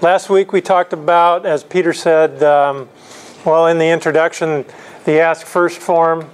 Last week we talked about, as Peter said, well, in the introduction, the Ask First form,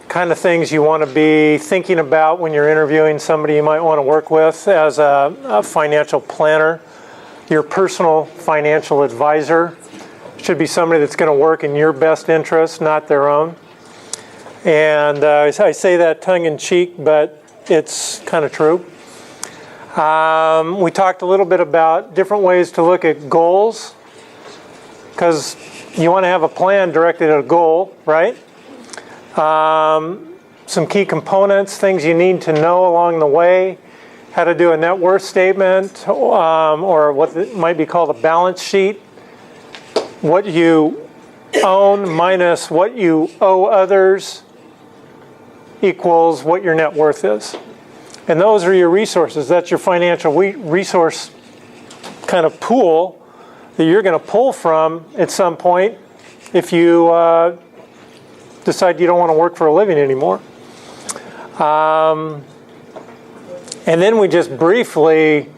kind of things you want to be thinking about when you're interviewing somebody you might want to work with as a financial planner. Your personal financial advisor should be somebody that's going to work in your best interest, not their own. And I say that tongue-in-cheek, but it's kind of true. We talked a little bit about different ways to look at goals, because you want to have a plan directed at a goal, right? Some key components, things you need to know along the way, how to do a net worth statement, or what might be called a balance sheet, what you own minus what you owe others equals what your net worth is. And those are your resources. That's your financial resource kind of pool that you're going to pull from at some point if you decide you don't want to work for a living anymore. And then we just briefly,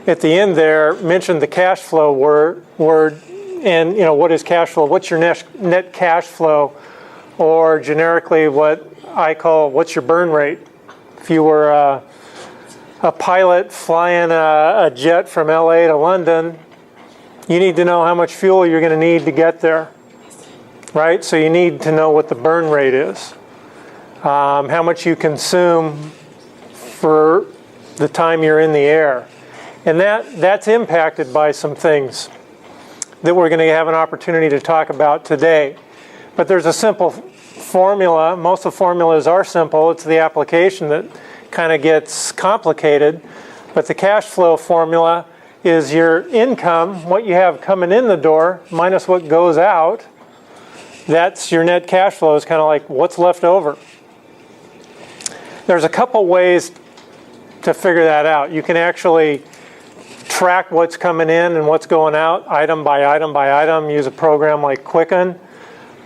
at the end there, mentioned the cash flow word. And, you know, what is cash flow? What's your net cash flow? Or generically what I call, what's your burn rate? If you were a pilot flying a jet from LA to London, you need to know how much fuel you're going to need to get there, right? So you need to know what the burn rate is, how much you consume for the time you're in the air. And that's impacted by some things that we're going to have an opportunity to talk about today. But there's a simple formula. Most of the formulas are simple. It's the application that kind of gets complicated. But the cash flow formula is your income, what you have coming in the door, minus what goes out. That's your net cash flow. It's kind of like what's left over. There's a couple ways to figure that out. You can actually track what's coming in and what's going out, item by item by item. Use a program like Quicken.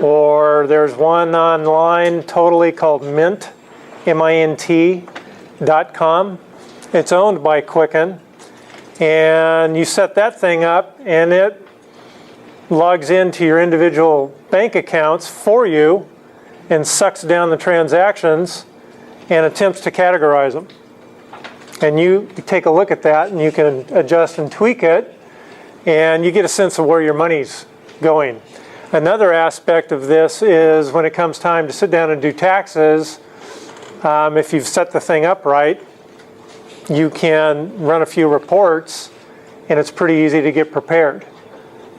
Or there's one online totally called Mint, MINT.com. It's owned by Quicken. And you set that thing up and it logs into your individual bank accounts for you and sucks down the transactions and attempts to categorize them. And you take a look at that and you can adjust and tweak it and you get a sense of where your money's going. Another aspect of this is when it comes time to sit down and do taxes, if you've set the thing up right, you can run a few reports and it's pretty easy to get prepared.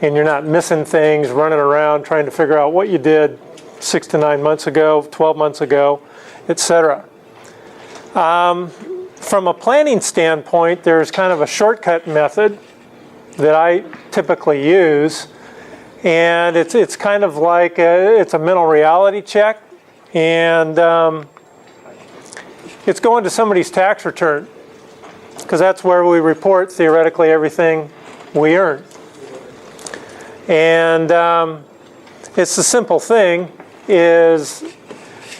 And you're not missing things, running around trying to figure out what you did 6 to 9 months ago, 12 months ago, etc. From a planning standpoint, there's kind of a shortcut method that I typically use. And it's kind of like it's a mental reality check, and it's going to somebody's tax return, because that's where we report theoretically everything we earn. And it's the simple thing is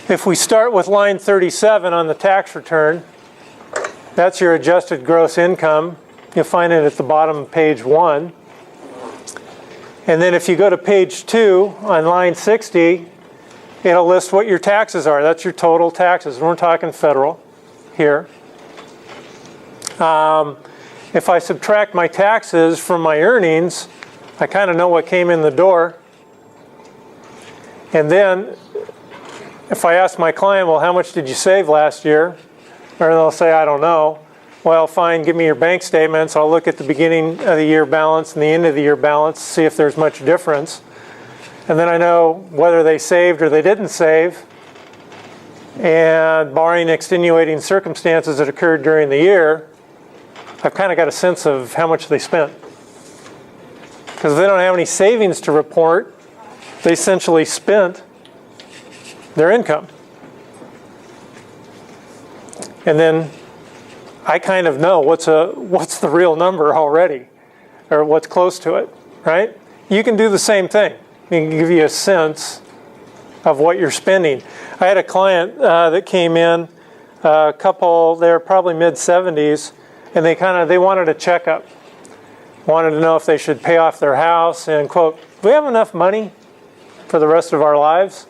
if we start with line 37 on the tax return, that's your adjusted gross income. You'll find it at the bottom of page 1. And then if you go to page 2 on line 60, it'll list what your taxes are. That's your total taxes. We're talking federal here. If I subtract my taxes from my earnings, I kind of know what came in the door. And then if I ask my client, well, how much did you save last year? Or they'll say, I don't know. Well, fine, give me your bank statements. I'll look at the beginning of the year balance and the end of the year balance, see if there's much difference. And then I know whether they saved or they didn't save. And barring extenuating circumstances that occurred during the year, I've kind of got a sense of how much they spent. Because if they don't have any savings to report, they essentially spent their income. And then I kind of know what's the real number already, or what's close to it, right? You can do the same thing. It can give you a sense of what you're spending. I had a client that came in, a couple, they're probably mid-70s, and they wanted a checkup. wanted to know if they should pay off their house and, quote, do we have enough money for the rest of our lives?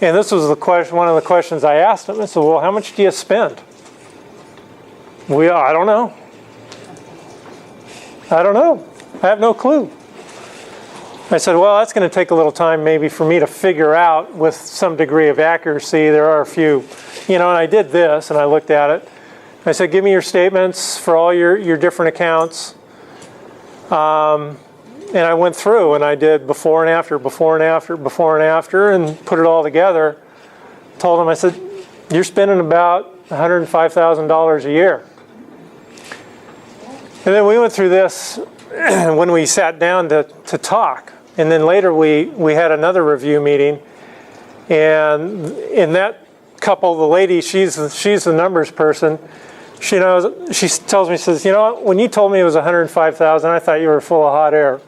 And this was the question, one of the questions I asked them. I said, well, how much do you spend? I don't know. I don't know. I have no clue. I said, well, that's going to take a little time maybe for me to figure out with some degree of accuracy. There are a few, and I did this and I looked at it. I said, give me your statements for all your different accounts. And I went through and I did before and after, before and after, before and after, and put it all together. Told them, I said, you're spending about $105,000 a year. And then we went through this when we sat down to talk. And then later we had another review meeting. And in that couple, the lady, she's the numbers person. She tells me, says, you know what, when you told me it was $105,000, I thought you were full of hot air.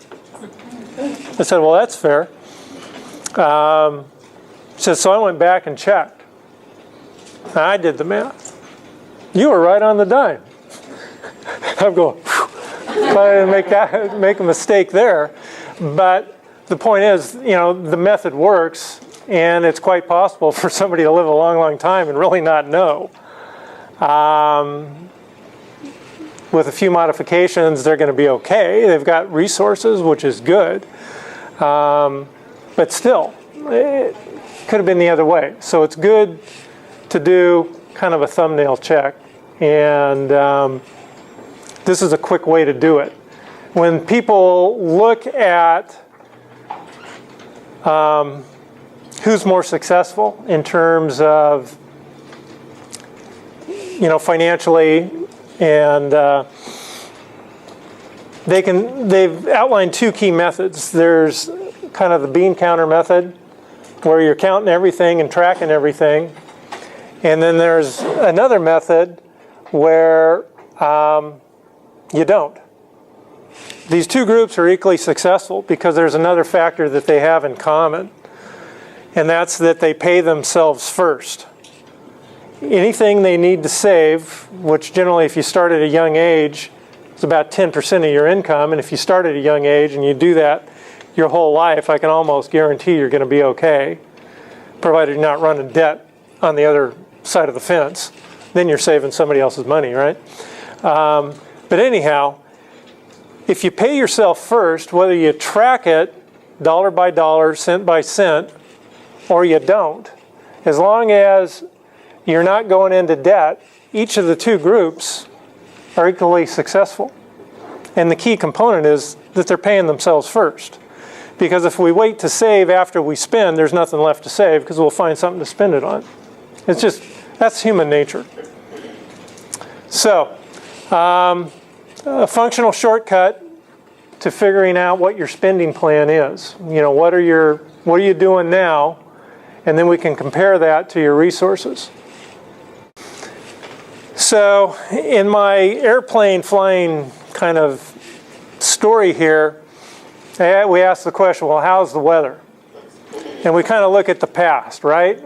I said, well, that's fair. She said, so I went back and checked. I did the math. You were right on the dime. I'm going, I didn't make a mistake there. But the point is, the method works, and it's quite possible for somebody to live a long, long time and really not know. With a few modifications, they're going to be okay. They've got resources, which is good. But still, it could have been the other way. So it's good to do kind of a thumbnail check. And this is a quick way to do it. When people look at who's more successful in terms of financially, and they've outlined two key methods. There's kind of the bean counter method, where you're counting everything and tracking everything. And then there's another method where you don't. These two groups are equally successful because there's another factor that they have in common, and that's that they pay themselves first. Anything they need to save, which generally if you start at a young age, it's about 10% of your income, and if you start at a young age and you do that your whole life, I can almost guarantee you're going to be okay, provided you're not running debt on the other side of the fence. Then you're saving somebody else's money, right? But anyhow, if you pay yourself first, whether you track it dollar by dollar, cent by cent, or you don't, as long as you're not going into debt, each of the two groups are equally successful. And the key component is that they're paying themselves first. Because if we wait to save after we spend, there's nothing left to save because we'll find something to spend it on. It's just, that's human nature. So, a functional shortcut to figuring out what your spending plan is. What are you doing now? And then we can compare that to your resources. So in my airplane flying kind of story here, we ask the question, well, how's the weather? And we kind of look at the past, right?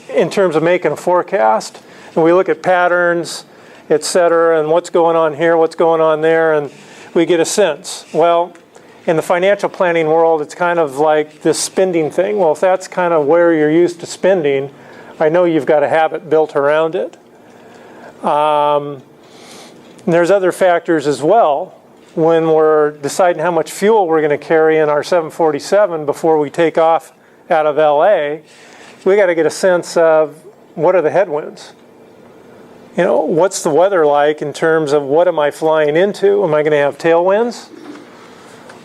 In terms of making a forecast. And we look at patterns, etc., and what's going on here, what's going on there, and we get a sense. Well, in the financial planning world, it's kind of like this spending thing. Well, if that's kind of where you're used to spending, I know you've got a habit built around it. There's other factors as well. When we're deciding how much fuel we're going to carry in our 747 before we take off out of LA, we got to get a sense of what are the headwinds. What's the weather like in terms of what am I flying into? Am I going to have tailwinds?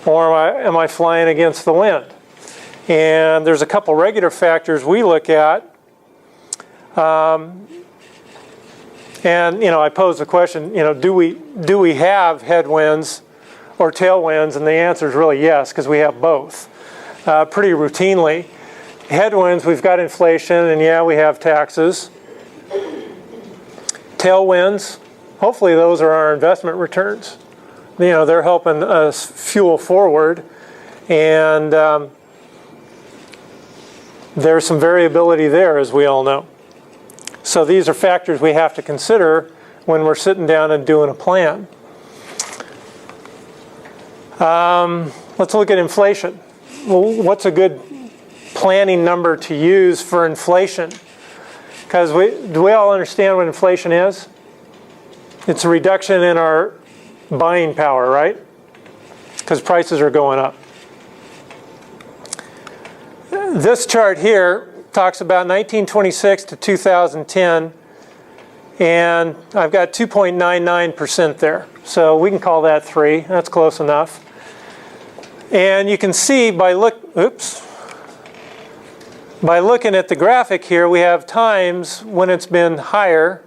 Or am I flying against the wind? And there's a couple regular factors we look at. And I pose the question, do we have headwinds or tailwinds? And the answer is really yes, because we have both. Pretty routinely. Headwinds, we've got inflation, and yeah, we have taxes. Tailwinds, hopefully those are our investment returns. They're helping us fuel forward, and there's some variability there, as we all know. So these are factors we have to consider when we're sitting down and doing a plan. Let's look at inflation. Well, what's a good planning number to use for inflation? Because do we all understand what inflation is? It's a reduction in our buying power, right? Because prices are going up. This chart here talks about 1926 to 2010, and I've got 2.99% there. So we can call that 3. That's close enough. And you can see by looking at the graphic here, we have times when it's been higher.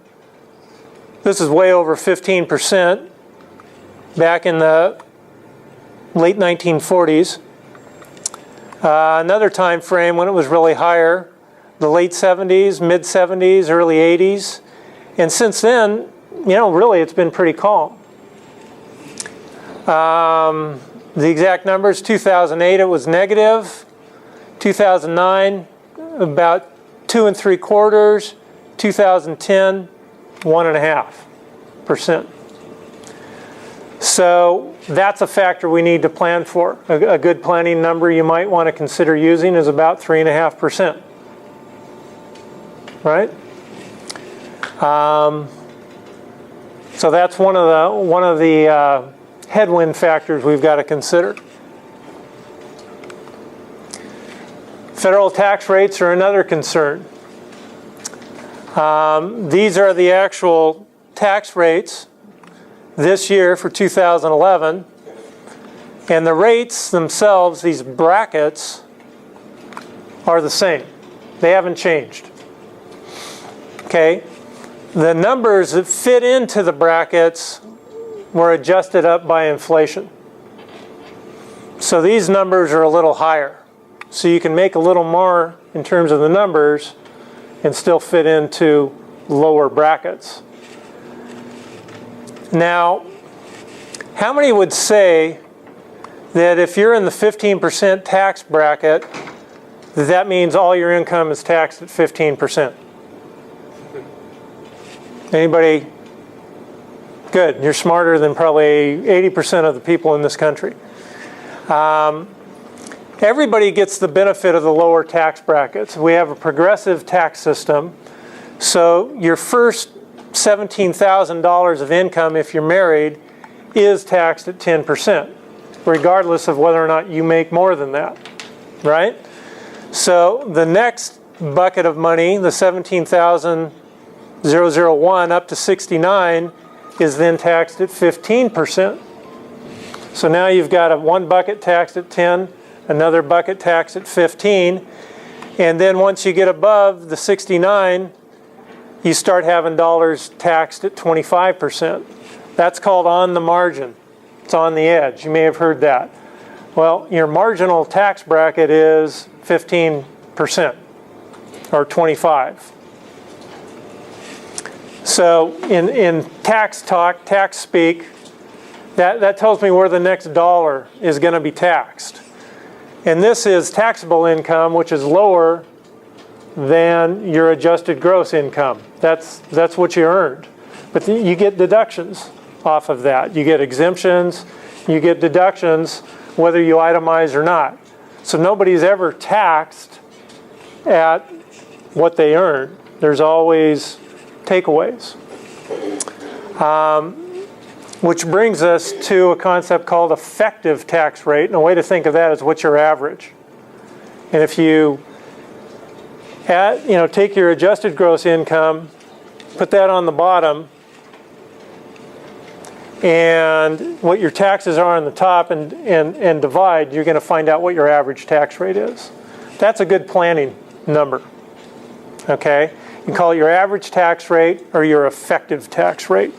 This is way over 15% back in the late 1940s. Another time frame when it was really higher, the late 70s, mid 70s, early 80s. And since then, really it's been pretty calm. The exact numbers, 2008 it was negative, 2009 about 2 3/4, 2010 1.5%. So that's a factor we need to plan for. A good planning number you might want to consider using is about 3.5%. Right? So that's one of the headwind factors we've got to consider. Federal tax rates are another concern. These are the actual tax rates this year for 2011. And the rates themselves, these brackets, are the same. They haven't changed. Okay? The numbers that fit into the brackets were adjusted up by inflation. So these numbers are a little higher. So you can make a little more in terms of the numbers and still fit into lower brackets. Now, how many would say that if you're in the 15% tax bracket, that means all your income is taxed at 15%? Anybody? Good. You're smarter than probably 80% of the people in this country. Everybody gets the benefit of the lower tax brackets. We have a progressive tax system. So your first $17,000 of income, if you're married, is taxed at 10%, regardless of whether or not you make more than that, right? So the next bucket of money, the $17,001 up to 69, is then taxed at 15%. So now you've got one bucket taxed at 10, another bucket taxed at 15, and then once you get above the 69, you start having dollars taxed at 25%. That's called on the margin. It's on the edge. You may have heard that. Well, your marginal tax bracket is 15% or 25. So in tax talk, tax speak, that tells me where the next dollar is going to be taxed. And this is taxable income, which is lower than your adjusted gross income. That's what you earned. But you get deductions off of that. You get exemptions, you get deductions, whether you itemize or not. So nobody's ever taxed at what they earn. There's always takeaways. Which brings us to a concept called effective tax rate. And a way to think of that is what's your average. And if you take your adjusted gross income, put that on the bottom, and what your taxes are on the top, and divide, you're going to find out what your average tax rate is. That's a good planning number. Okay? You can call it your average tax rate or your effective tax rate.